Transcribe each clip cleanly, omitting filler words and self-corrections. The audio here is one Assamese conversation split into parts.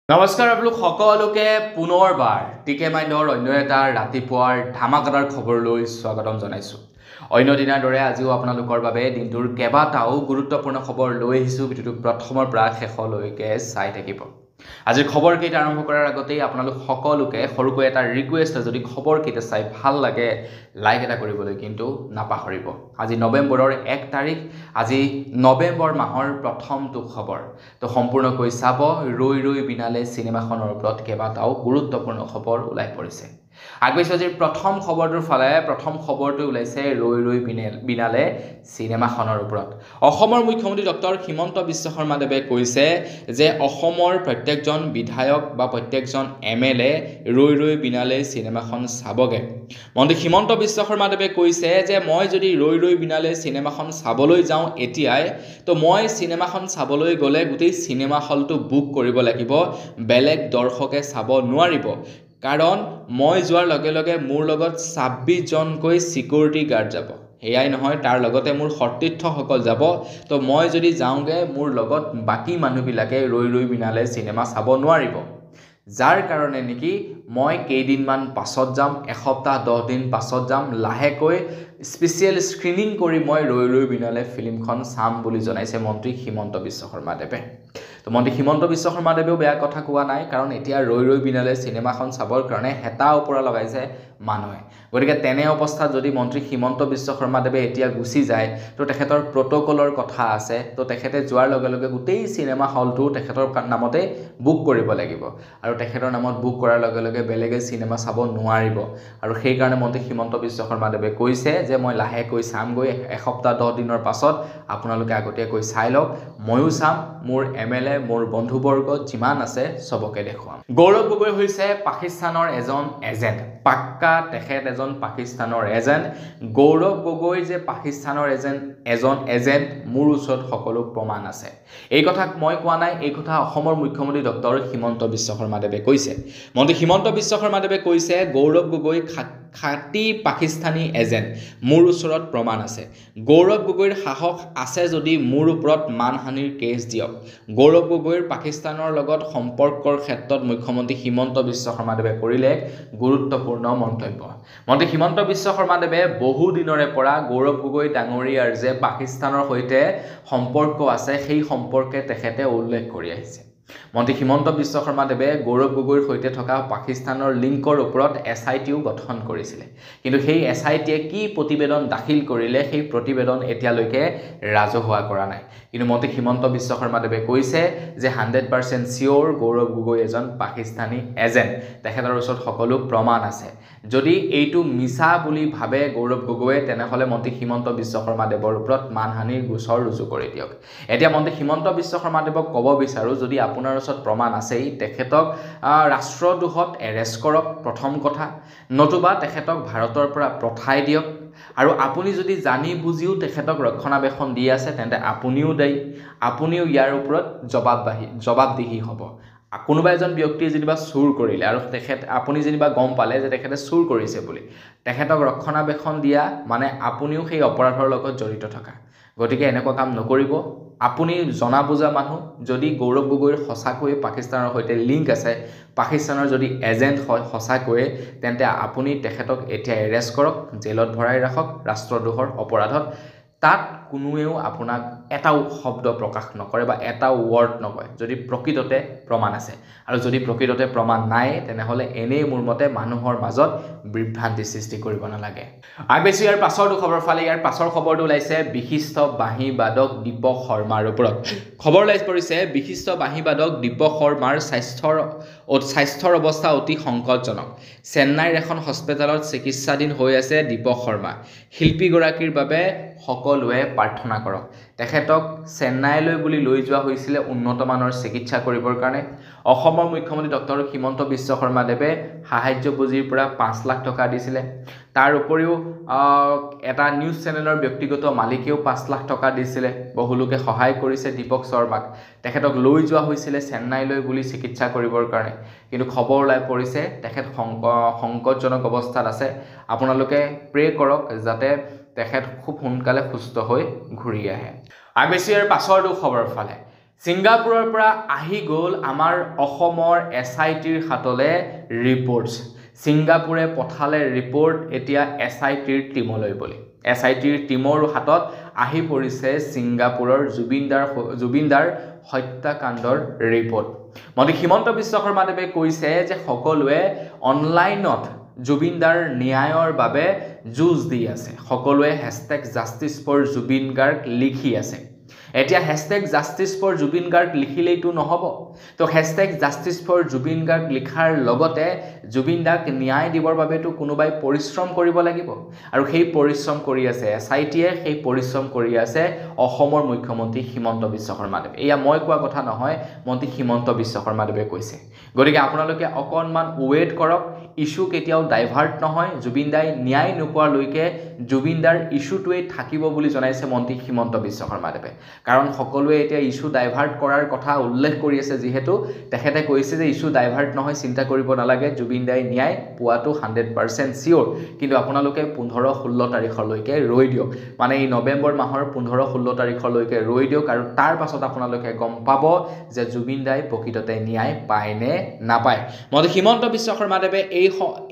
নমস্কাৰ আপোনালোক সকলোকে পুনৰবাৰ টিকে মাইণ্ডৰ অন্য এটা ৰাতিপুৱাৰ ধামাকাদাৰ খবৰলৈ স্বাগতম জনাইছোঁ। অন্য দিনাৰ দৰে আজিও আপোনালোকৰ বাবে দিনটোৰ কেইবাটাও গুৰুত্বপূৰ্ণ খবৰ লৈ আহিছোঁ। ভিডিঅ'টো প্ৰথমৰ পৰা শেষলৈকে চাই থাকিব। আজিৰ খবৰকেইটা আৰম্ভ কৰাৰ আগতেই আপোনালোক সকলোকে সৰুকৈ এটা ৰিকুৱেষ্ট, যদি খবৰকেইটা চাই ভাল লাগে লাইক এটা কৰিবলৈ কিন্তু নাপাহৰিব। আজি নৱেম্বৰৰ 1 তাৰিখ, আজি নৱেম্বৰ মাহৰ প্ৰথমটো খবৰ। তো সম্পূৰ্ণকৈ চাব। ৰৈ ৰৈ বিনালে চিনেমাখনৰ ওপৰত কেইবাটাও গুৰুত্বপূৰ্ণ খবৰ ওলাই পৰিছে। আগবাঢ়িছোঁ আজিৰ প্ৰথম খবৰটোৰ ফালে। প্ৰথম খবৰটো ওলাইছে ৰৈ ৰৈ বিনালে চিনেমাখনৰ ওপৰত। অসমৰ মুখ্যমন্ত্ৰী ডক্টৰ হিমন্ত বিশ্ব শৰ্মাদেৱে কৈছে যে অসমৰ প্ৰত্যেকজন বিধায়ক বা প্ৰত্যেকজন MLA ৰৈ ৰৈ বিনালে চিনেমাখন চাবগে। মন্ত্ৰী হিমন্ত বিশ্ব শৰ্মাদেৱে কৈছে যে মই যদি ৰৈ ৰৈ বিনালে চিনেমাখন চাবলৈ যাওঁ এতিয়াই, তো মই চিনেমাখন চাবলৈ গ'লে গোটেই চিনেমা হলটো বুক কৰিব লাগিব, বেলেগ দৰ্শকে চাব নোৱাৰিব। কাৰণ মই যোৱাৰ লগে লগে মোৰ লগত 26 জনকৈ চিকিউৰিটি গাৰ্ড যাব। সেয়াই নহয়, তাৰ লগতে মোৰ সতীৰ্থসকল যাব। তো মই যদি যাওঁগে, মোৰ লগত বাকী মানুহবিলাকে ৰৈ ৰৈ বিনালে চিনেমা চাব নোৱাৰিব। যাৰ কাৰণে নেকি মই কেইদিনমান পাছত যাম, এসপ্তাহ 10 দিন পাছত যাম, লাহেকৈ স্পেচিয়েল স্ক্ৰিনিং কৰি মই ৰৈ ৰৈ বিনালে ফিল্মখন চাম বুলি জনাইছে মন্ত্ৰী হিমন্ত বিশ্ব শৰ্মাদেৱে। তো মন্ত্ৰী হিমন্ত বিশ্ব শৰ্মাদেৱেও বেয়া কথা কোৱা নাই, কাৰণ এতিয়া ৰৈ ৰৈ বিনালে চিনেমাখন চাবৰ কাৰণে হেতা ওপৰা লগাইছে মানুহে। গতিকে তেনে অৱস্থাত যদি মন্ত্ৰী হিমন্ত বিশ্ব শৰ্মাদেৱে এতিয়া গুচি যায়, তো তেখেতৰ প্ৰট'কলৰ কথা আছে। তো তেখেতে যোৱাৰ লগে লগে গোটেই চিনেমা হলটো তেখেতৰ নামতে বুক কৰিব লাগিব, আৰু তেখেতৰ নামত বুক কৰাৰ লগে লগে বেলেগে চিনেমা চাব নোৱাৰিব। আৰু সেইকাৰণে মন্ত্ৰী হিমন্ত বিশ্ব শৰ্মাদেৱে কৈছে যে মই লাহেকৈ চামগৈ, এসপ্তাহ 10 দিনৰ পাছত আপোনালোকে আগতীয়াকৈ চাই লওক, ময়ো চাম, মোৰ MLA মোৰ বন্ধুবৰ্গ যিমান আছে চবকে দেখুৱাম। গৌৰৱ গগৈ হৈছে পাকিস্তানৰ এজন এজেণ্ট, পাক্কা তেখেত এজন পাকিস্তানৰ এজেণ্ট। গৌৰৱ গগৈ যে পাকিস্তানৰ এজন এজেণ্ট মোৰ ওচৰত সকলো প্ৰমাণ আছে। এই কথা মই কোৱা নাই, এই কথা অসমৰ মুখ্যমন্ত্ৰী ডক্টৰ হিমন্ত বিশ্ব শৰ্মাদেৱে কৈছে। মন্ত্ৰী হিমন্ত বিশ্ব শৰ্মাদেৱে কৈছে গৌৰৱ গগৈ খাটি পাকিস্তানী এজেণ্ট, মোৰ ওচৰত প্ৰমাণ আছে। গৌৰৱ গগৈৰ সাহস আছে যদি মোৰ ওপৰত মানহানিৰ কেছ দিয়ক। গৌৰৱ গগৈৰ পাকিস্তানৰ লগত সম্পৰ্কৰ ক্ষেত্ৰত মুখ্যমন্ত্ৰী হিমন্ত বিশ্ব শৰ্মাদেৱে কৰিলে গুৰুত্বপূৰ্ণ মন্তব্য। মন্ত্ৰী হিমন্ত বিশ্ব শৰ্মাদেৱে বহু দিনৰে পৰা গৌৰৱ গগৈ ডাঙৰীয়াৰ যে পাকিস্তানৰ সৈতে সম্পৰ্ক আছে, সেই সম্পৰ্কে তেখেতে উল্লেখ কৰি আহিছে। মন্ত্ৰী হিমন্ত বিশ্ব শৰ্মাদেৱে গৌৰৱ গগৈৰ সৈতে থকা পাকিস্তানৰ লিংকৰ ওপৰত SITও গঠন কৰিছিলে। কিন্তু সেই SITয়ে কি প্ৰতিবেদন দাখিল কৰিলে, সেই প্ৰতিবেদন এতিয়ালৈকে ৰাজহুৱা কৰা নাই। কিন্তু মন্ত্ৰী হিমন্ত বিশ্ব শৰ্মাদেৱে কৈছে যে 100% চিয়'ৰ গৌৰৱ গগৈ এজন পাকিস্তানী এজেণ্ট, তেখেতৰ ওচৰত সকলো প্ৰমাণ আছে। যদি এইটো মিছা বুলি ভাবে গৌৰৱ গগৈয়ে, তেনেহ'লে মন্ত্ৰী হিমন্ত বিশ্ব শৰ্মাদেৱৰ ওপৰত মানহানিৰ গোচৰ ৰুজু কৰি দিয়ক। এতিয়া মন্ত্ৰী হিমন্ত বিশ্ব শৰ্মাদেৱক ক'ব বিচাৰোঁ, যদি আপোনাৰ ওচৰত প্ৰমাণ আছেই, তেখেতক ৰাষ্ট্ৰদ্ৰোহত এৰেষ্ট কৰক প্ৰথম কথা, নতুবা তেখেতক ভাৰতৰ পৰা পঠাই দিয়ক। আৰু আপুনি যদি জানি বুজিও তেখেতক ৰক্ষণাবেক্ষণ দি আছে, তেন্তে আপুনিও দায়ী, আপুনিও ইয়াৰ ওপৰত জবাবদিহি হ'ব। কোনোবা এজন ব্যক্তিয়ে যেনিবা চুৰ কৰিলে আৰু আপুনি যেনিবা গম পালে যে তেখেতে চুৰ কৰিছে বুলি, তেখেতক ৰক্ষণাবেক্ষণ দিয়া মানে আপুনিও সেই অপৰাধৰ লগত জড়িত থকা। গতিকে এনেকুৱা কাম নকৰিব। আপুনি জনা বুজা মানুহ, যদি গৌৰৱ গগৈৰ সঁচাকৈয়ে পাকিস্তানৰ সৈতে লিংক আছে, পাকিস্তানৰ যদি এজেণ্ট হয় সঁচাকৈয়ে, তেন্তে আপুনি তেখেতক এতিয়া এৰেষ্ট কৰক, জেলত ভৰাই ৰাখক ৰাষ্ট্ৰদ্ৰোহৰ অপৰাধত। তাত কোনোৱেও আপোনাক এটাও শব্দ প্ৰকাশ নকৰে বা এটাও ৱৰ্ড নকয়, যদি প্ৰকৃততে প্ৰমাণ আছে। আৰু যদি প্ৰকৃততে প্ৰমাণ নাই, তেনেহ'লে এনেই মোৰ মতে মানুহৰ মাজত বিভ্ৰান্তি সৃষ্টি কৰিব নালাগে। আগবাঢ়িছোঁ ইয়াৰ পাছৰটো খবৰ ফালে। ইয়াৰ পাছৰ খবৰটো ওলাইছে বিশিষ্ট বাঁহী বাদক দীপক শৰ্মাৰ ওপৰত। খবৰ ওলাই পৰিছে বিশিষ্ট বাঁহী বাদক দীপক শৰ্মাৰ স্বাস্থ্যৰ অৱস্থা অতি সংকটজনক। চেন্নাইৰ এখন হস্পিটেলত চিকিৎসাধীন হৈ আছে দীপক শৰ্মা। শিল্পীগৰাকীৰ বাবে সকলোৱে প্ৰাৰ্থনা কৰক। তেখেতক চেন্নাইলৈ বুলি লৈ যোৱা হৈছিলে উন্নতমানৰ চিকিৎসা কৰিবৰ কাৰণে। অসমৰ মুখ্যমন্ত্ৰী ডক্টৰ হিমন্ত বিশ্ব শৰ্মাদেৱে সাহায্য পুঁজিৰ পৰা 5 লাখ টকা দিছিলে। তাৰ উপৰিও এটা নিউজ চেনেলৰ ব্যক্তিগত মালিকেও 5 লাখ টকা দিছিলে। বহুলোকে সহায় কৰিছে দীপক শৰ্মাক। তেখেতক লৈ যোৱা হৈছিলে চেন্নাইলৈ বুলি চিকিৎসা কৰিবৰ কাৰণে। কিন্তু খবৰ ওলাই পৰিছে তেখেত সংকটজনক অৱস্থাত আছে। আপোনালোকে প্ৰে কৰক যাতে তেখেত খুব সোনকালে সুস্থ হৈ ঘূৰি আহে। আগবাঢ়িছোঁ ইয়াৰ পাছৰটো খবৰ ফালে। ছিংগাপুৰৰ পৰা আহি গ'ল আমাৰ অসমৰ SITৰ হাতলে ৰিপৰ্টছ ছিংগাপুৰে পঠালে ৰিপৰ্ট এতিয়া SITৰ টিমলৈ বুলি SITৰ টিমৰ হাতত আহি পৰিছে ছিংগাপুৰৰ জুবিনদাৰ হত্যাকাণ্ডৰ ৰিপৰ্ট মন্ত্ৰী হিমন্ত বিশ্ব শৰ্মাদেৱে কৈছে যে সকলোৱে অনলাইনত জুবিনদাৰ ন্যায়ৰ বাবে যুঁজ দি আছে সকলোৱে #JusticeForJubin লিখি আছে এতিয়া #JusticeForJubin লিখিলেইতো নহব তো #JusticeForJubin লিখাৰ লগতে জুবিনদাক ন্যায় দিবৰ বাবেতো কোনোবাই পৰিশ্ৰম কৰিব লাগিব আৰু সেই পৰিশ্ৰম কৰি আছে SITয়ে সেই পৰিশ্ৰম কৰি আছে অসমৰ মুখ্যমন্ত্ৰী হিমন্ত বিশ্ব শৰ্মাদেৱ এয়া মই কোৱা কথা নহয় মন্ত্ৰী হিমন্ত বিশ্ব শৰ্মাদেৱে কৈছে গতিকে আপোনালোকে অকণমান ৱেইট কৰক ইস্যু কেতিয়াও ডাইভাৰ্ট নহয় জুবিনদাই ন্যায় নোপোৱালৈকে জুবিনদাৰ ইস্যুটোৱে থাকিব বুলি জনাইছে মন্ত্ৰী হিমন্ত বিশ্ব শৰ্মাদেৱে কাৰণ সকলোৱে এতিয়া ইস্যু ডাইভাৰ্ট কৰাৰ কথা উল্লেখ কৰি আছে যেহেতু তেখেতে কৈছে যে ইস্যু ডাইভাৰ্ট নহয় চিন্তা কৰিব নালাগে জুবিনদাই ন্যায় পোৱাটো 100% চিয়ৰ কিন্তু আপোনালোকে 15-16 তাৰিখলৈকে ৰৈ দিয়ক মানে এই নৱেম্বৰ মাহৰ 15-16 তাৰিখলৈকে ৰৈ দিয়ক আৰু তাৰ পাছত আপোনালোকে গম পাব যে জুবিনদাই প্ৰকৃততে ন্যায় পায় নে নাপায় মন্ত্ৰী হিমন্ত বিশ্ব শৰ্মাদেৱে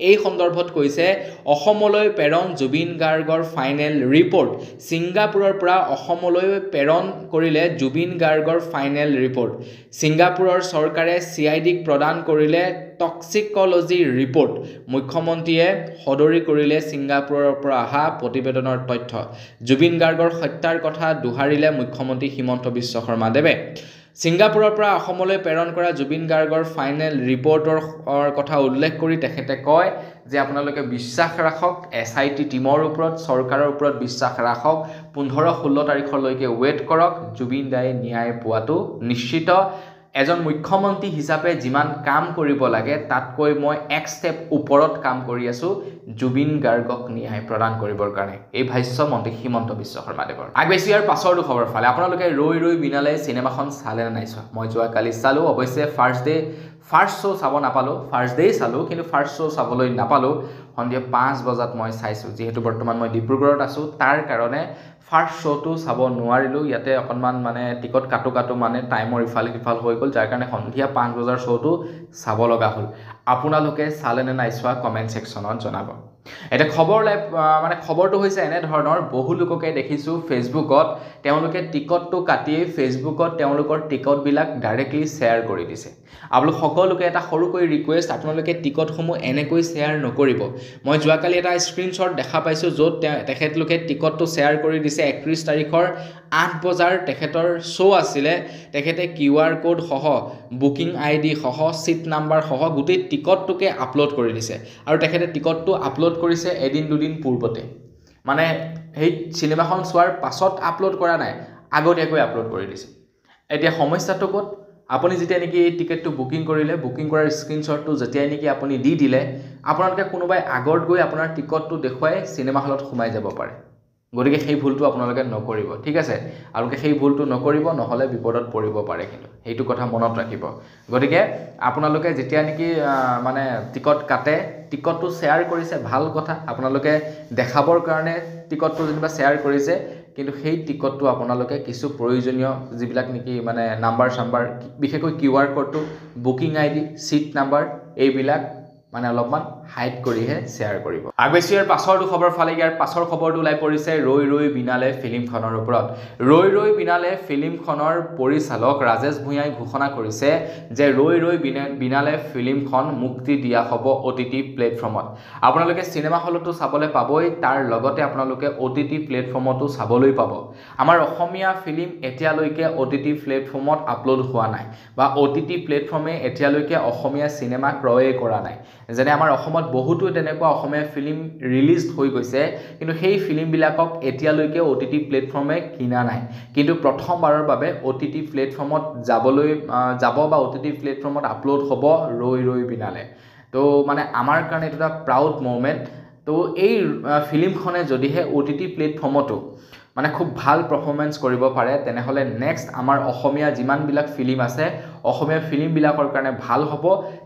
এই সন্দৰ্ভত কৈছে অসমলৈ প্ৰেৰণ জুবিন গাৰ্গৰ ফাইনেল ৰিপৰ্ট ছিংগাপুৰৰ পৰা অসমলৈ প্ৰেৰণ কৰিলে জুবিন গাৰ্গৰ ফাইনেল ৰিপৰ্ট ছিংগাপুৰৰ চৰকাৰে CIDক প্ৰদান কৰিলে টক্সিকোলজি ৰিপৰ্ট মুখ্যমন্ত্ৰীয়ে সদৰি কৰিলে ছিংগাপুৰৰ পৰা অহা প্ৰতিবেদনৰ তথ্য জুবিন গাৰ্গৰ হত্যাৰ কথা দোহাৰিলে মুখ্যমন্ত্ৰী হিমন্ত বিশ্ব শৰ্মাদেৱে ছিংগাপুৰৰ পৰা অসমলৈ প্ৰেৰণ কৰা জুবিন গাৰ্গৰ ফাইনেল ৰিপৰ্টৰ কথা উল্লেখ কৰি তেখেতে কয় যে আপোনালোকে বিশ্বাস ৰাখক SIT টিমৰ ওপৰত চৰকাৰৰ ওপৰত বিশ্বাস ৰাখক 15-16 তাৰিখলৈকে ৱেইট কৰক জুবিনদাই ন্যায় পোৱাটো নিশ্চিত এজন মুখ্যমন্ত্ৰী হিচাপে যিমান কাম কৰিব লাগে তাতকৈ মই এক ষ্টেপ ওপৰত কাম কৰি আছো জুবিন গাৰ্গক ন্যায় প্ৰদান কৰিবৰ কাৰণে এই ভাষ্য মন্ত্ৰী হিমন্ত বিশ্ব শৰ্মাদেৱৰ আগবেছি ইয়াৰ পাছৰ খবৰ ফালে আপোনালোকে ৰৈ ৰৈ বিনালে চিনেমাখন চালে নে নাই চোৱা মই যোৱা কালি চালো অৱশ্যে ফাৰ্ষ্ট শ্ব' চাব নাপালোঁ ফাৰ্ষ্ট ডে চালোঁ কিন্তু ফাৰ্ষ্ট শ্ব' চাবলৈ নাপালোঁ সন্ধিয়া 5 বজাত মই চাইছোঁ যিহেতু বৰ্তমান মই ডিব্ৰুগড়ত আছোঁ তাৰ কাৰণে ফাৰ্ষ্ট শ্ব'টো চাব নোৱাৰিলোঁ ইয়াতে অকণমান মানে টিকট কাটো মানে টাইমৰ ইফাল সিফাল হৈ গ'ল যাৰ কাৰণে সন্ধিয়া 5 বজাৰ শ্ব'টো চাব লগা হ'ল আপোনালোকে চালে নে নাই চোৱা কমেণ্ট ছেকশ্যনত জনাব এটা খবৰটো হৈছে এনে ধৰণৰ বহু লোককে দেখিছোঁ ফেচবুকত তেওঁলোকে টিকটটো কাটি ফেচবুকত তেওঁলোকৰ টিকটবিলাক ডাইৰেক্টলি শ্বেয়াৰ কৰি দিছে আপোনালোক সকলোকে এটা সৰুকৈ ৰিকুৱেষ্ট আপোনালোকে টিকটসমূহ এনেকৈ শ্বেয়াৰ নকৰিব মই যোৱাকালি এটা স্ক্ৰীনশ্বট দেখা পাইছোঁ য'ত তেখেতলোকে টিকটটো শ্বেয়াৰ কৰি দিছে 31 তাৰিখৰ 8 বজাৰ তেখেতৰ শ্ব' আছিলে তেখেতে QR কোড সহ বুকিং ID সহ সিট নাম্বাৰ সহ গোটেই টিকটটোকে আপলোড কৰি দিছে আৰু তেখেতে টিকটটো আপলোড কৰিছে এদিন দুদিন পূৰ্বতে মানে সেই চিনেমাখন চোৱাৰ পাছত আপলোড কৰা নাই আগতীয়াকৈ আপলোড কৰি দিছে এতিয়া সমস্যাটো ক'ত আপুনি যেতিয়া নেকি টিকেটটো বুকিং কৰিলে বুকিং কৰাৰ স্ক্ৰীনশ্বটটো যেতিয়া নেকি আপুনি দি দিলে আপোনালোকে কোনোবাই আগত গৈ আপোনাৰ টিকটটো দেখুৱাই চিনেমা হলত সোমাই যাব পাৰে গতিকে সেই ভুলটো আপোনালোকে নকৰিব ঠিক আছে আপোনালোকে সেই ভুলটো নকৰিব নহলে বিপদত পৰিব পাৰে কিন্তু এইটো কথা মনত ৰাখিব গতিকে আপোনালোকে যেতিয়া নেকি মানে টিকট কাটে টিকটটো শ্বেয়াৰ কৰিছে ভাল কথা আপোনালোকে দেখাবৰ কাৰণে টিকটটো যেনিবা শ্বেয়াৰ কৰিছে কিন্তু সেই টিকটটো আপোনালোকে কিছু প্ৰয়োজনীয় যিবিলাক নেকি মানে নাম্বাৰ বিশেষকৈ QR কোডটো বুকিং ID সিট নাম্বাৰ এইবিলাক মানে অলপমান হাইড কৰিহে শ্বেয়াৰ কৰিব আগবেছি ইয়াৰ পাছৰ খবৰ ফালে ইয়াৰ পাছৰ খবৰটো ওলাই পৰিছে ৰৈ ৰৈ বিনালে ফিল্মখনৰ ওপৰত ৰৈ ৰৈ বিনালে ফিল্মখনৰ পৰিচালক ৰাজেশ ভূঞাই ঘোষণা কৰিছে যে ৰৈ ৰৈ বিনালে ফিল্মখন মুক্তি দিয়া হ'ব OTT প্লেটফৰ্মত আপোনালোকে চিনেমা হলতো চাবলৈ পাবই তাৰ লগতে আপোনালোকে OTT প্লেটফৰ্মতো চাবলৈ পাব আমাৰ অসমীয়া ফিল্ম এতিয়ালৈকে OTT প্লেটফৰ্মত আপলোড হোৱা নাই বা OTT প্লেটফৰ্মে এতিয়ালৈকে অসমীয়া চিনেমা ক্ৰয় কৰা নাই যেনে আমাৰ অসমত বহুতো তেনেকুৱা অসমীয়া ফিল্ম ৰিলিজ হৈ গৈছে কিন্তু সেই ফিল্মবিলাকক এতিয়ালৈকে OTT প্লেটফৰ্মে কিনা নাই কিন্তু প্ৰথমবাৰৰ বাবে OTT প্লেটফৰ্মত যাব বা OTT প্লেটফৰ্মত আপলোড হ'ব ৰৈ ৰৈ বিনালে তো মানে আমাৰ কাৰণে এটা প্ৰাউড মোমেন্ট তো এই ফিল্মখনে যদিহে OTT প্লেটফৰ্মতো মানে খুব ভাল পাৰফৰমেন্স কৰিব পাৰে তেনেহলে নেক্সট আমাৰ অসমীয়া যিমান বিলাক ফিল্ম আছে অসমীয়া ফিল্ম বিলাকৰ কাৰণে ভাল হ'ব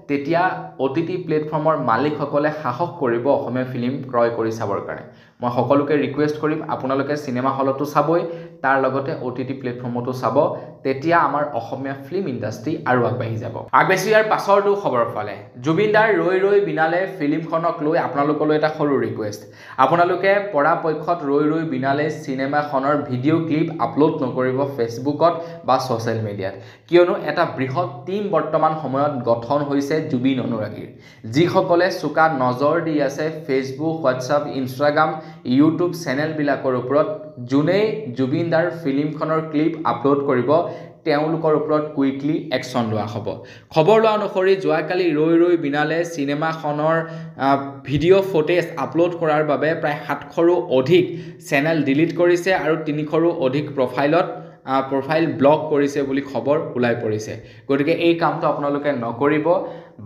তেতিয়া OTT প্লেটফৰ্মৰ মালিকসকলে সাহস কৰিব অসমীয়া ফিল্ম ক্ৰয় কৰি চাবৰ কাৰণে মই সকলোকে ৰিকুৱেষ্ট কৰিম আপোনালোকে সিনেমা হলতো চাবই তাৰ লগতে OTT প্লেটফৰ্মতো চাব তেতিয়া আমাৰ অসমীয়া ফিল্ম ইণ্ডাষ্ট্ৰি আৰু আগবাঢ়ি যাব আগবেছি ইয়াৰ পাছৰটো খবৰ ফালে জুবিনদাৰ ৰৈ ৰৈ বিনালে ফিল্মখনক লৈ আপোনালোকলৈ এটা সৰু ৰিকুৱেষ্ট আপোনালোকে পৰাপক্ষত ৰৈ ৰৈ বিনালে সিনেমাখনৰ ভিডিঅ' ক্লিপ আপলোড নকৰিব ফেচবুকত বা সোশ্যাল মিডিয়াত কিয়নো এটা বৃহৎ টিম বৰ্তমান সময়ত গঠন হৈছে জুবিন অনুৰাগীৰ যিসকলে চুকা নজৰ দি আছে Facebook WhatsApp Instagram YouTube channel বিলাকৰ ওপৰত জুনে জুবিনদাৰ ফিল্মখনৰ ক্লিপ আপলোড কৰিব তেওঁলোকৰ ওপৰত কুইকলি একশন লোৱা হ'ব খবৰ লোৱা অনুসৰি যোৱাকালি ৰৈ ৰৈ বিনালে সিনেমাখনৰ ভিডিঅ' ফুটেজ আপলোড কৰাৰ বাবে প্ৰায় 700ৰো অধিক চেনেল ডিলিট কৰিছে আৰু 300ৰো অধিক প্ৰফাইল ব্লক কৰিছে বুলি খবৰ ওলাই পৰিছে গতিকে এই কামটো আপোনালোকে নকৰিব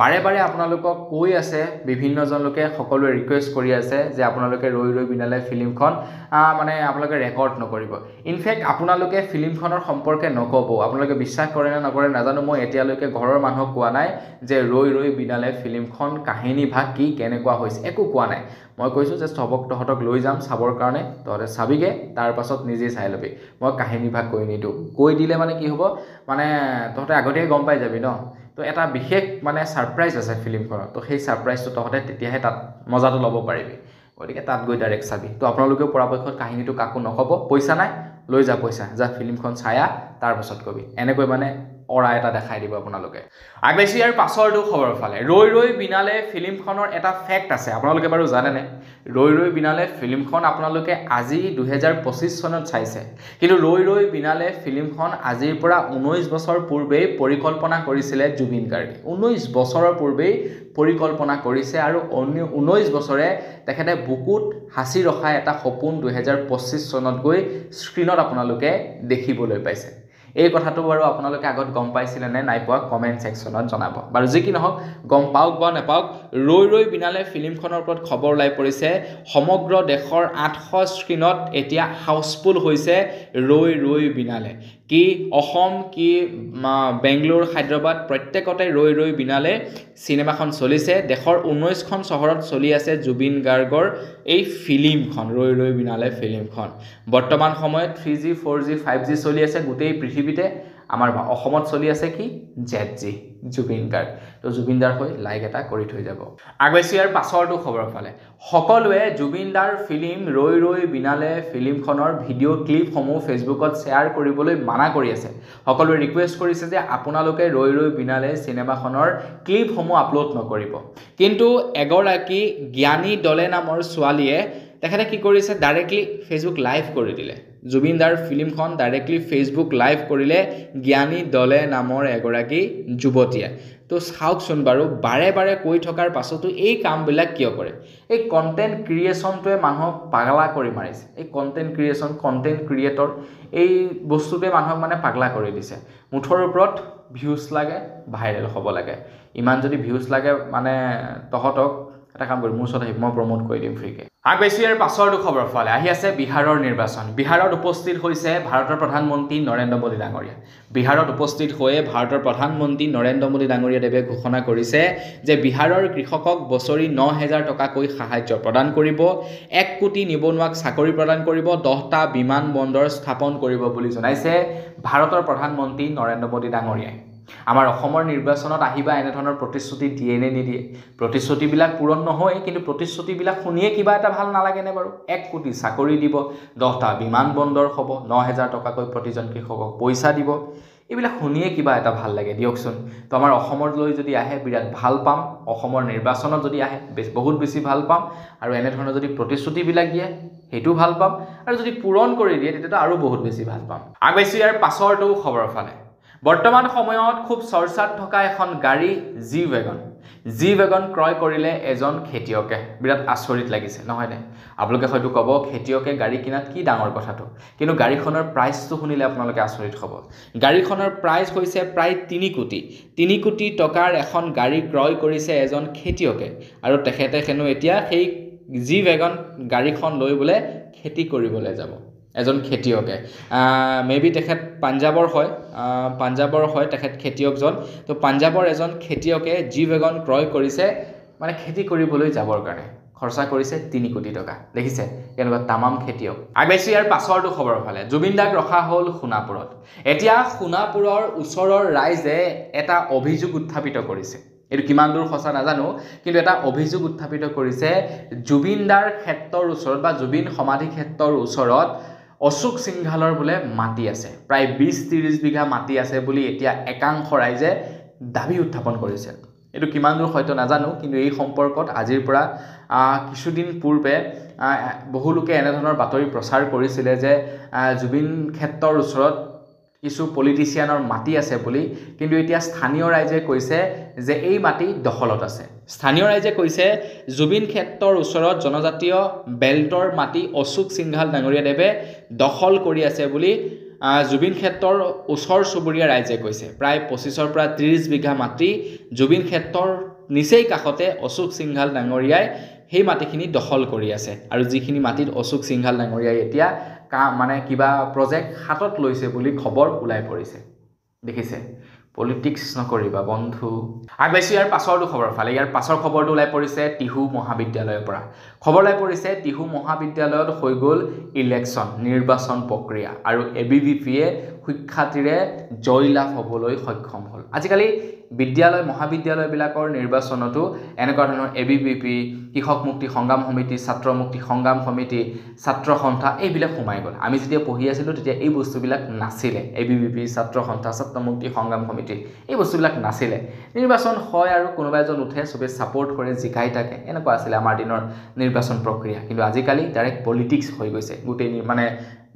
বাৰে বাৰে আপোনালোকক কৈ আছে বিভিন্নজন লোকে সকলোৱে ৰিকুৱেষ্ট কৰি আছে যে আপোনালোকে ৰৈ ৰৈ বিনালে ফিল্মখন মানে আপোনালোকে ৰেকৰ্ড নকৰিব ইনফেক্ট আপোনালোকে ফিল্মখনৰ সম্পৰ্কে নকব আপোনালোকে বিশ্বাস কৰে না নকৰে নাজানো মই এতিয়ালৈকে ঘৰৰ মানুহক কোৱা নাই যে ৰৈ ৰৈ বিনালে ফিল্মখন কাহিনী ভাগ কি কেনেকুৱা হৈছে একো কোৱা নাই মই কৈছো যে তহঁতক লৈ যাম চাবৰ কাৰণে তহঁতে চাবিগে তাৰ পাছত নিজে চাই লবি মই কাহিনী ভাগ কৈ নিদো কৈ দিলে মানে কি হ'ব মানে তহঁতে আগতেই গম পাই যাবি ন তো এটা বিশেষ মানে সাৰপ্ৰাইজ আছে ফিল্মখনত তো সেই সাৰপ্ৰাইজটো তহঁতে তেতিয়াহে তাত মজাটো ল'ব পাৰিবি গতিকে তাত গৈ ডাইৰেক্ট চাবি তো আপোনালোকেও পৰাপক্ষত কাহিনীটো কাকো নকব পইচা নাই লৈ যা পইচা যা ফিল্মখন চায়া তাৰ পাছত কবি এনেকৈ মানে অৰা এটা দেখাই দিব আপোনালোকে আগবেছি ইয়াৰ পাছৰটো খবৰ ফালে ৰৈ ৰৈ বিনালে ফিল্মখনৰ এটা ফেক্ট আছে আপোনালোকে বাৰু জানেনে ৰৈ ৰৈ বিনালে ফিল্মখন আপোনালোকে আজি 2025 চনত চাইছে কিন্তু ৰৈ ৰৈ বিনালে ফিল্মখন আজিৰ পৰা 19 বছৰ পূৰ্বেই পৰিকল্পনা কৰিছিলে জুবিন গাৰ্গে 19 বছৰৰ পূৰ্বেই পৰিকল্পনা কৰিছে আৰু 19 বছৰে তেখেতে বুকুত হাসি ৰখা এটা সপোন 2025 চনত গৈ স্ক্ৰিনত আপোনালোকে দেখিবলৈ পাইছে এই কথাটো বাৰু আপোনালোকে আগত গম পাইছিল নে নাই পোৱা কমেন্ট সেকশনত জনাব বাৰু যি কি নহওক গম পাওক বা নাপাওক ৰৈ ৰৈ বিনালে ফিল্মখনৰ ওপৰত খবৰ লাই পৰিছে সমগ্ৰ দেশৰ 800 স্ক্ৰিনত এতিয়া হাউসফুল হৈছে ৰৈ ৰৈ বিনালে কি অসম কি বেংগলোৰ হায়দৰাবাদ প্ৰত্যেকতে ৰৈ ৰৈ বিনালে সিনেমাখন চলিছে দেশৰ 19খন চহৰত চলি আছে জুবিন গাৰ্গৰ এই ফিল্মখন ৰৈ ৰৈ বিনালে ফিল্মখন বৰ্তমান সময়ত 3G 4G 5G চলি আছে গোটেই পৃথিৱীতে আমাৰ অসমত চলি আছে কি ZG জুবিন গাৰ্গ তো জুবিনদাৰ হৈ লাইক এটা কৰি থৈ যাব আগবেছিয়াৰ পাছৰটো খবৰ ফালে সকলোৱে জুবিনদাৰ ফিল্ম ৰৈ ৰৈ বিনালে ফিল্মখনৰ ভিডিঅ' ক্লিপসমূহ ফেচবুকত শ্বেয়াৰ কৰিবলৈ মানা কৰি আছে সকলোৱে ৰিকুৱেষ্ট কৰিছে যে আপোনালোকে ৰৈ ৰৈ বিনালে সিনেমাখনৰ ক্লিপসমূহ আপলোড নকৰিব কিন্তু এগৰাকী জ্ঞানী দলে নামৰ ছোৱালীয়ে তেখেতে কি কৰিছে ডাইৰেক্টলি ফেচবুক লাইভ কৰি দিলে জুবিনদাৰ ফিল্মখন ডাইৰেক্টলি ফেচবুক লাইভ কৰিলে জ্ঞানী দলে নামৰ এগৰাকী যুৱতীয়ে তো চাওকচোন বাৰু বাৰে বাৰে কৈ থকাৰ পাছতো এই কামবিলাক কিয় কৰে এই কন্টেন্ট ক্ৰিয়েচনটোৱে মানুহক পাগলা কৰি মাৰিছে এই কন্টেন্ট ক্ৰিয়েচন কন্টেন্ট ক্ৰিয়েটৰ এই বস্তুটোৱে মানুহক মানে পাগলা কৰি দিছে মুঠৰ ওপৰত ভিউজ লাগে ভাইৰেল হ'ব লাগে ইমান যদি ভিউজ লাগে মানে তহঁতক এটা কাম কৰি মোৰ ওচৰত মই প্ৰমোট কৰি দিম ফ্ৰীকে আগবেছিয়াৰ পাছৰটো খবৰ ফালে আহি আছে বিহাৰৰ নিৰ্বাচন বিহাৰত উপস্থিত হৈছে ভাৰতৰ প্ৰধানমন্ত্ৰী নৰেন্দ্ৰ মোদী ডাঙৰীয়া বিহাৰত উপস্থিত হৈ ভাৰতৰ প্ৰধানমন্ত্ৰী নৰেন্দ্ৰ মোদী ডাঙৰীয়া দেৱে ঘোষণা কৰিছে যে বিহাৰৰ কৃষকক বছৰি 9000 টকাকৈ সাহায্য প্ৰদান কৰিব 1 কোটি নিবনুৱাক চাকৰি প্ৰদান কৰিব 10টা বিমান বন্দৰ স্থাপন কৰিব বুলি জনাইছে ভাৰতৰ প্ৰধানমন্ত্ৰী নৰেন্দ্ৰ মোদী ডাঙৰীয়াই আমাৰ অসমৰ নিৰ্বাচনত আহিবা এনে ধৰণৰ প্ৰতিশ্ৰুতি দিয়ে নে নিদিয়ে প্ৰতিশ্ৰুতিবিলাক পূৰণ নহয় কিন্তু প্ৰতিশ্ৰুতিবিলাক শুনিয়ে কিবা এটা ভাল নালাগে নে বাৰু 1 কোটি চাকৰি দিব 10টা বিমান বন্দৰ হ'ব 9000 টকাকৈ প্ৰতিজন কৃষকক পইচা দিব এইবিলাক শুনিয়ে কিবা এটা ভাল লাগে দিয়কচোন তো আমাৰ অসমৰ লৈ যদি আহে বিৰাট ভাল পাম অসমৰ নিৰ্বাচনত যদি আহে বহুত বেছি ভাল পাম আৰু এনে ধৰণৰ যদি প্ৰতিশ্ৰুতিবিলাক দিয়ে হেতু ভাল পাম আৰু যদি পূৰণ কৰি দিয়ে তেতিয়া আৰু বহুত বেছি ভাল পাম আগবেছি ইয়াৰ পাছৰটো খবৰ ফালে বৰ্তমান সময়ত খুব চৰ্চাত থকা এখন গাড়ী জি ৱেগন ক্ৰয় কৰিলে এজন খেতিয়কে বিৰাট আচৰিত লাগিছে নহয় নে আপোনালোকে হয়তো ক'ব খেতিয়কে গাড়ী কিনাত কি ডাঙৰ কথাটো কিন্তু গাড়ীখনৰ প্ৰাইচটো শুনিলে আপোনালোকে আচৰিত হ'ব গাড়ীখনৰ প্ৰাইচ হৈছে প্ৰায় 3 কোটি টকাৰ এখন গাড়ী ক্ৰয় কৰিছে এজন খেতিয়কে আৰু তেখেতে হেনো এতিয়া সেই জি ৱেগন গাড়ীখন লৈ বোলে খেতি কৰিবলৈ যাব এজন খেতিয়কে মেবি তেখেত পাঞ্জাবৰ হয় তেখেত খেতিয়কজন তো পাঞ্জাবৰ এজন খেতিয়কে G-Wagon ক্ৰয় কৰিছে মানে খেতি কৰিবলৈ যাবৰ কাৰণে খৰচা কৰিছে 3 কোটি টকা দেখিছে কেনেকুৱা তামাম খেতিয়ক আগবাইছো ইয়াৰ পাছৰটো খবৰ ফালে জুবিন দাক ৰখা হ'ল সোণাপুৰত এতিয়া সোণাপুৰৰ ওচৰৰ ৰাইজে এটা অভিযোগ উত্থাপিত কৰিছে এটো কিমান দূৰ সঁচা নাজানো কিন্তু এটা অভিযোগ উত্থাপিত কৰিছে জুবিন দাৰ ক্ষেত্ৰৰ ওচৰত বা জুবিন সমাধি ক্ষেত্ৰৰ ওচৰত অশোক সিংঘালৰ বোলে মাটি আছে প্ৰায় 20-30 বিঘা মাটি আছে বুলি এতিয়া একাংশ ৰাইজে দাবী উত্থাপন কৰিছে এটো কিমান দূৰ হয়তো নাজানো কিন্তু এই সম্পৰ্কত আজিৰ পৰা কিছুদিন পূৰ্বে বহু লোকে এনে ধৰণৰ বাতৰি প্ৰচাৰ কৰিছিল যে জুবিন ক্ষেত্ৰৰ ওচৰত কিছু পলিটিচিয়ানৰ মাটি আছে বুলি কিন্তু এতিয়া স্থানীয় ৰাইজে কৈছে যে এই মাটি দখলত আছে স্থানীয় ৰাইজে কৈছে জুবিন ক্ষেত্ৰৰ ওচৰত জনজাতীয় বেল্টৰ মাটি অশোক সিংঘাল ডাঙৰীয়া দেৱে দখল কৰি আছে বুলি জুবিন ক্ষেত্ৰৰ ওচৰ চুবুৰীয়া ৰাইজে কৈছে প্ৰায় 25 পৰা 30 বিঘা মাটি জুবিন ক্ষেত্ৰৰ নিচেই কাষতে অশোক সিংঘাল ডাঙৰীয়াই সেই মাটিখিনি দখল কৰি আছে আৰু যিখিনি মাটিত অশোক সিংঘাল ডাঙৰীয়াই এতিয়া মানে কিবা প্ৰজেক্ট হাতত লৈছে বুলি খবৰ ওলাই পৰিছে দেখিছে পলিটিক্স নকৰিবা বন্ধু আগবাইছো ইয়াৰ পাছৰটো খবৰ ফালে ইয়াৰ পাছৰ খবৰটো ওলাই পৰিছে টিহু মহাবিদ্যালয়ৰ পৰা খবৰ ওলাই পৰিছে টিহু মহাবিদ্যালয়ত হৈ গ'ল ইলেকশ্যন নিৰ্বাচন প্ৰক্ৰিয়া আৰু এবিভিপিয়ে শিক্ষাৰ্থীৰে জয়লাভ হ'বলৈ সক্ষম হ'ল আজিকালি বিদ্যালয় মহাবিদ্যালয়বিলাকৰ নিৰ্বাচনতো এনেকুৱা ধৰণৰ এবিভিপি কৃষক মুক্তি সংগ্ৰাম সমিতি ছাত্ৰ মুক্তি সংগ্ৰাম সমিতি ছাত্ৰ সন্থা এইবিলাক সোমাই গ'ল আমি যেতিয়া পঢ়ি আছিলোঁ তেতিয়া এই বস্তুবিলাক নাছিলে এবিভিপি ছাত্ৰ সন্থা ছাত্ৰ মুক্তি সংগ্ৰাম সমিতি এই বস্তুবিলাক নাছিলে নিৰ্বাচন হয় আৰু কোনোবা এজন উঠে সবে সাপোৰ্ট কৰে জিকাই থাকে এনেকুৱা আছিল আমাৰ দিনৰ নিৰ্বাচন প্ৰক্ৰিয়া কিন্তু আজিকালি ডাইৰেক্ট পলিটিক্স হৈ গৈছে গোটেই মানে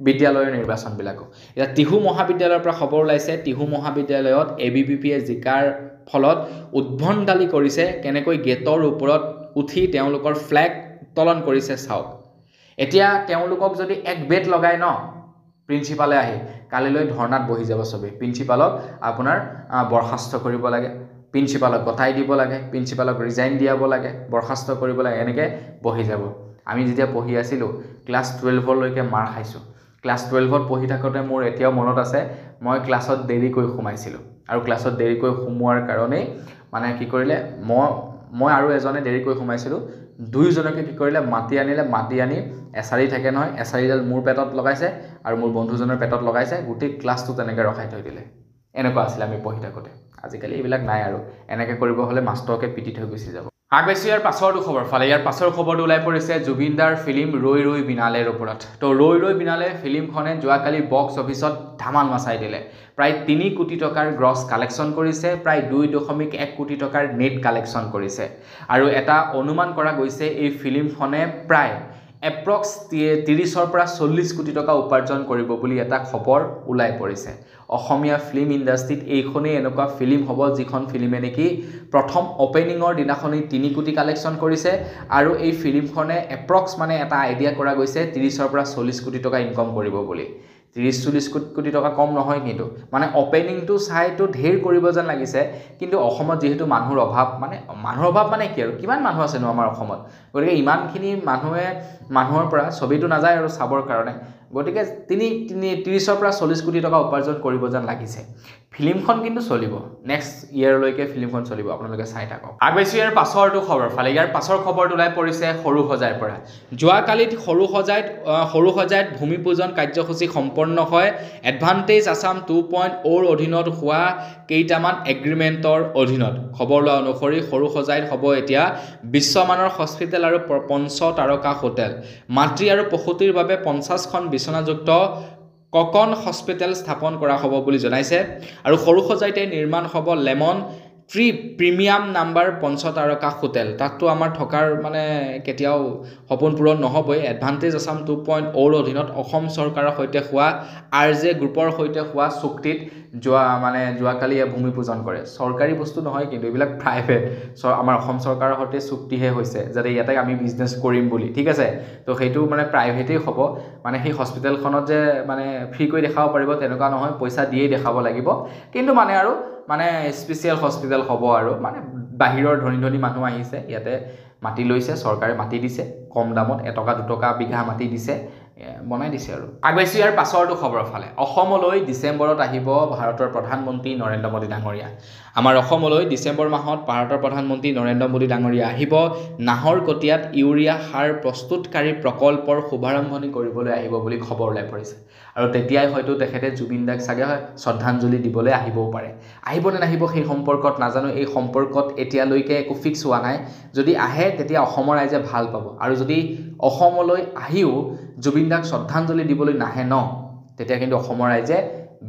বিদ্যালয়ৰ নিৰ্বাচনবিলাকো এটা টিহু মহাবিদ্যালয়ৰ পৰা খবৰ ওলাইছে টিহু মহাবিদ্যালয়ত এবিভিপিয়ে জিকাৰ ফলত উদ্ভণ্ডালি কৰিছে কেনেকৈ গেটৰ ওপৰত উঠি তেওঁলোকৰ ফ্ল্যাগ উত্তোলন কৰিছে চাওক এতিয়া তেওঁলোকক যদি এক বেট লগাই ন প্ৰিন্সিপালে আহি কালিলৈ ধৰ্ণাত বহি যাব সবে প্ৰিন্সিপালক আপোনাৰ বৰখাস্ত কৰিব লাগে প্ৰিন্সিপালক গতাই দিব লাগে প্ৰিন্সিপালক ৰিজাইন দিয়াব লাগে বৰখাস্ত কৰিব লাগে এনেকৈ বহি যাব আমি যেতিয়া পঢ়ি আছিলোঁ ক্লাছ 12 লৈকে মাৰ খাইছোঁ ক্লাছ 12ত পঢ়ি থাকোঁতে মোৰ এতিয়াও মনত আছে মই ক্লাছত দেৰিকৈ সোমাইছিলোঁ আৰু ক্লাছত দেৰিকৈ সোমোৱাৰ কাৰণে মানে কি কৰিলে মই আৰু এজনে দেৰিকৈ সোমাইছিলোঁ দুইজনকে কি কৰিলে মাটি আনি এছাৰি থাকে নহয় এছাৰিডাল মোৰ পেটত লগাইছে আৰু মোৰ বন্ধুজনৰ পেটত লগাইছে গোটেই ক্লাছটো তেনেকৈ ৰখাই থৈ দিলে এনেকুৱা আছিল আমি পঢ়ি থাকোঁতে আজিকালি এইবিলাক নাই আৰু এনেকৈ কৰিব হ'লে মাষ্টৰকে পিটি থৈ গুচি যাব আগবাইছো ইয়াৰ পাছৰটো খবৰ ফালে ইয়াৰ পাছৰ খবৰটো ওলাই পৰিছে জুবিন দাৰ ফিল্ম ৰৈ ৰৈ বিনালেৰ ওপৰত তো ৰৈ ৰৈ বিনালে ফিল্মখনে যোৱাকালি বক্স অফিচত ধামাল মাচাই দিলে প্ৰায় 3 কোটি টকাৰ গ্ৰছ কালেকশ্যন কৰিছে প্ৰায় 2.1 কোটি টকাৰ নেট কালেকশ্যন কৰিছে আৰু এটা অনুমান কৰা গৈছে এই ফিল্মখনে প্ৰায় এপ্ৰক্স 30 পৰা 40 কোটি টকা উপাৰ্জন কৰিব বুলি এটা খবৰ ওলাই পৰিছে অসমীয়া ফিল্ম ইণ্ডাষ্ট্ৰীত এইখনেই এনেকুৱা ফিল্ম হ'ব যিখন ফিল্মে নেকি প্ৰথম ওপেনিঙৰ দিনাখনেই 3 কোটি কালেকশ্যন কৰিছে আৰু এই ফিল্মখনে এপ্ৰক্স মানে এটা আইডিয়া কৰা গৈছে 30 পৰা 40 কোটি টকা ইনকাম কৰিব বুলি 30-40 কোটি টকা কম নহয় কিন্তু মানে ওপেনিংটো চাইটো ঢেৰ কৰিব যেন লাগিছে কিন্তু অসমত যেহেতু মানুহৰ অভাৱ মানে কি আৰু কিমান মানুহ আছে নো আমাৰ অসমত গতিকে ইমানখিনি মানুহৰ পৰা ছবিটো নাযায় আৰু চাবৰ কাৰণে গতিকে 30 পৰা 40 কোটি টকা উপাৰ্জন কৰিব যেন লাগিছে ফিল্মখন কিন্তু চলিব নেক্সট ইয়াৰলৈকে ফিল্মখন চলিব আপোনালোকে চাই থাকক আগবাইছো ইয়াৰ পাছৰটো খবৰ ফালে ইয়াৰ পাছৰ খবৰটো ওলাই পৰিছে সৰুসজাইৰ পৰা যোৱাকালিত সৰুসজাইত ভূমি পূজন কাৰ্যসূচী সম্পন্ন হয় এডভান্টেজ আসাম 2.0 অধীনত হোৱা কেইটামান এগ্ৰিমেণ্টৰ অধীনত খবৰ লোৱা অনুসৰি সৰুসজাইত হ'ব এতিয়া বিশ্বমানৰ হস্পিটেল আৰু 5 তাৰকা হোটেল মাতৃ আৰু প্ৰসূতিৰ বাবে 50খন বিছনাযুক্ত ককন হস্পিটেল স্থাপন কৰা হ'ব বুলি জনাইছে আৰু সৰুসজাইতে নিৰ্মাণ হ'ব লেমন ট্ৰি প্ৰিমিয়াম নাম্বাৰ 5 তাৰকা হোটেল তাততো আমাৰ থকাৰ মানে কেতিয়াও সপোন পূৰণ নহবই এডভান্টেজ আসাম 2.0 অধীনত অসম চৰকাৰৰ সৈতে হোৱা আৰজে গ্ৰুপৰ সৈতে হোৱা চুক্তিত যোৱাকালি ভূমি পূজন কৰে চৰকাৰী বস্তু নহয় কিন্তু এইবিলাক প্ৰাইভেট আমাৰ অসম চৰকাৰৰ সৈতে চুক্তিহে হৈছে যাতে ইয়াতে আমি বিজনেছ কৰিম বুলি ঠিক আছে তো সেইটো মানে প্ৰাইভেটেই হ'ব মানে সেই হস্পিটেলখনত যে মানে ফ্ৰী কৰি দেখাব পাৰিব তেনেকুৱা নহয় পইচা দিয়েই দেখাব লাগিব কিন্তু মানে স্পেচিয়েল হস্পিটেল হ'ব আৰু মানে বাহিৰৰ ধনী মানুহ আহিছে ইয়াতে মাটি লৈছে চৰকাৰে মাটি দিছে কম দামত 1 টকা 2 টকা বিঘা মাটি দিছে বনাই দিছে আৰু আগবাইছো ইয়াৰ পাছৰটো খবৰ ফালে অসমলৈ ডিসেম্বৰত আহিব ভাৰতৰ প্ৰধানমন্ত্ৰী নৰেন্দ্ৰ মোদী ডাঙৰীয়া আমাৰ অসমলৈ ডিসেম্বৰ মাহত ভাৰতৰ প্ৰধানমন্ত্ৰী নৰেন্দ্ৰ মোদী ডাঙৰীয়া আহিব নাহৰকটীয়াত ইউৰিয়া সাৰ প্ৰস্তুতকাৰী প্ৰকল্পৰ শুভাৰম্ভণি কৰিবলৈ আহিব বুলি খবৰ ওলাই পৰিছে আৰু তেতিয়াই হয়তো তেখেতে জুবিন দাক চাগে শ্ৰদ্ধাঞ্জলি দিবলৈ আহিবও পাৰে আহিব নে নাহিব সেই সম্পৰ্কত নাজানো এই সম্পৰ্কত এতিয়ালৈকে একো ফিক্স হোৱা নাই যদি আহে তেতিয়া অসমৰ ৰাইজে ভাল পাব আৰু যদি অসমলৈ আহিও জুবিন দাক শ্ৰদ্ধাঞ্জলি দিবলৈ নাহে ন তেতিয়া কিন্তু অসমৰ ৰাইজে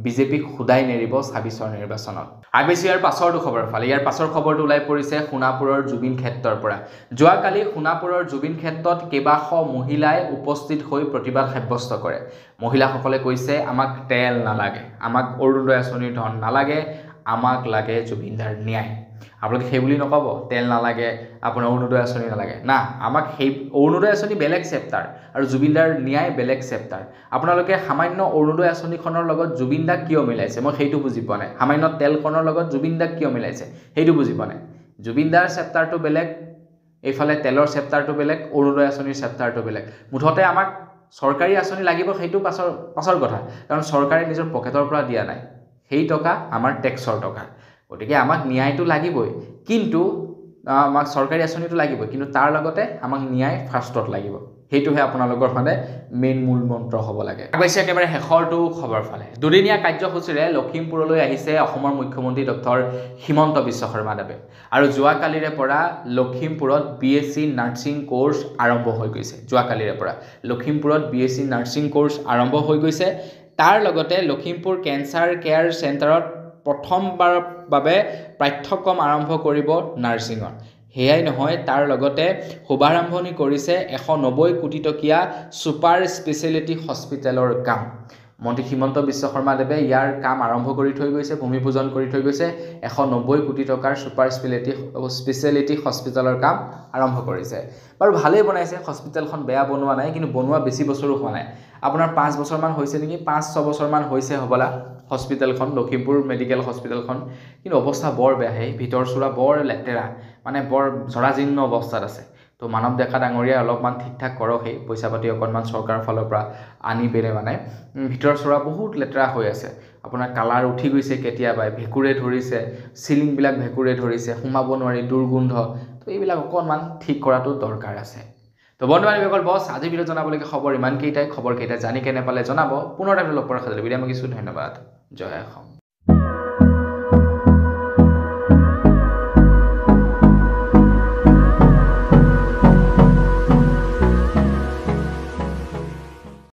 বিজেপিক খুদাই নেৰিব ২৬ৰ নিৰ্বাচনত আগবেছি ইয়াৰ পাছৰটো খবৰ ফালে ইয়াৰ পাছৰ খবৰটো ওলাই পৰিছে সোণাপুৰৰ জুবিন ক্ষেত্ৰৰ পৰা যোৱাকালি সোণাপুৰৰ জুবিন ক্ষেত্ৰত কেইবাশ মহিলাই উপস্থিত হৈ প্ৰতিবাদ সাব্যস্ত কৰে মহিলাসকলে কৈছে আমাক তেল নালাগে আমাক অৰুণোদয় আঁচনিৰ ধন নালাগে আমাক লাগে জুবিনদাৰ ন্যায় আপোনালোকে সেই বুলি নকব তেল নালাগে আপোনাৰ অৰুণোদয় আঁচনি নালাগে না আমাক সেই অৰুণোদয় আঁচনি বেলেগ চেপ্টাৰ আৰু জুবিনদাৰ ন্যায় বেলেগ চেপ্টাৰ আপোনালোকে সামান্য অৰুণোদয় আঁচনিখনৰ লগত জুবিনদাক কিয় মিলাইছে মই সেইটো বুজি পোৱা নাই সামান্য তেলখনৰ লগত জুবিনদাক কিয় মিলাইছে সেইটো বুজি পোৱা নাই জুবিনদাৰ চেপ্টাৰটো বেলেগ এইফালে তেলৰ চেপ্টাৰটো বেলেগ অৰুণোদয় আঁচনিৰ চেপ্টাৰটো বেলেগ মুঠতে আমাক চৰকাৰী আঁচনি লাগিব সেইটো পাছৰ কথা কাৰণ চৰকাৰে নিজৰ পকেটৰ পৰা দিয়া নাই সেই টকা আমাৰ টেক্সৰ টকা গতিকে আমাক ন্যায়টো লাগিবই কিন্তু আমাক চৰকাৰী আঁচনিটো লাগিবই কিন্তু তাৰ লগতে আমাক ন্যায় ফাৰ্ষ্টত লাগিব সেইটোহে আপোনালোকৰ মানে মেইন মূল মন্ত্ৰ হ'ব লাগে আগবাইছে একেবাৰে শেষৰটো খবৰ ফালে দুদিনীয়া কাৰ্যসূচীৰে লখিমপুৰলৈ আহিছে অসমৰ মুখ্যমন্ত্ৰী ডক্টৰ হিমন্ত বিশ্ব শৰ্মাদেৱে আৰু যোৱাকালিৰে পৰা লখিমপুৰত BSc নাৰ্ছিং কোৰ্চ আৰম্ভ হৈ গৈছে যোৱাকালিৰে পৰা লখিমপুৰত BSc নাৰ্ছিং কোৰ্চ আৰম্ভ হৈ গৈছে তাৰ লগতে লখিমপুৰ কেঞ্চাৰ কেয়াৰ চেণ্টাৰত প্ৰথমবাৰৰ বাবে পাঠ্যক্ৰম আৰম্ভ কৰিব নাৰ্ছিঙৰ হেয়াই নহয় তাৰ লগতে শুভাৰম্ভণি কৰিছে 190 কোটি টকীয়া সুপাৰ স্পেশালিটি হস্পিটেলৰ কাম মন্ত্ৰী হিমন্ত বিশ্ব শৰ্মাদেৱে ইয়াৰ কাম আৰম্ভ কৰি থৈ গৈছে ভূমিপূজন কৰি থৈ গৈছে 190 কোটি টকাৰ সুপাৰ স্পেশালিটি হস্পিটেলৰ কাম আৰম্ভ কৰিছে বাৰু ভালেই বনাইছে হস্পিটেলখন বেয়া বনোৱা নাই কিন্তু বনোৱা বেছি বছৰো হোৱা নাই আপোনাৰ 5 বছৰমান হৈছে নেকি 5-6 বছৰমান হৈছে হ'বলা হস্পিটেলখন লখিমপুৰ মেডিকেল হস্পিটেলখন কিন্তু অৱস্থা বৰ বেয়া হে ভিতৰ চুৰা বৰ লেতেৰা মানে বৰ জৰাজীৰ্ণ অৱস্থাত আছে তো মানৱ ডেকা ডাঙৰীয়া অলপমান ঠিকঠাক কৰক সেই পইচা পাতি অকণমান চৰকাৰৰ ফালৰ পৰা আনি পেলে মানে ভিতৰ চুৰা বহুত লেতেৰা হৈ আছে আপোনাৰ কালাৰ উঠি গৈছে কেতিয়াবা ভেকুৰে ধৰিছে সিলিংবিলাক ভেকুৰে ধৰিছে সোমাব নোৱাৰি দুৰ্গন্ধ তো এইবিলাক অকণমান ঠিক কৰাটো দৰকাৰ আছে তো বন্ধুবান্ধৱীসকল বছ আজি ভিডিঅ' জনাবলগীয়া খবৰ ইমানকেইটাই খবৰ কেইটা জানি কেনে পালে জনাব পুনৰ এটা লগ পোৱাৰ খাতিৰত বিদায় মাগিছোঁ ধন্যবাদ জয় অসম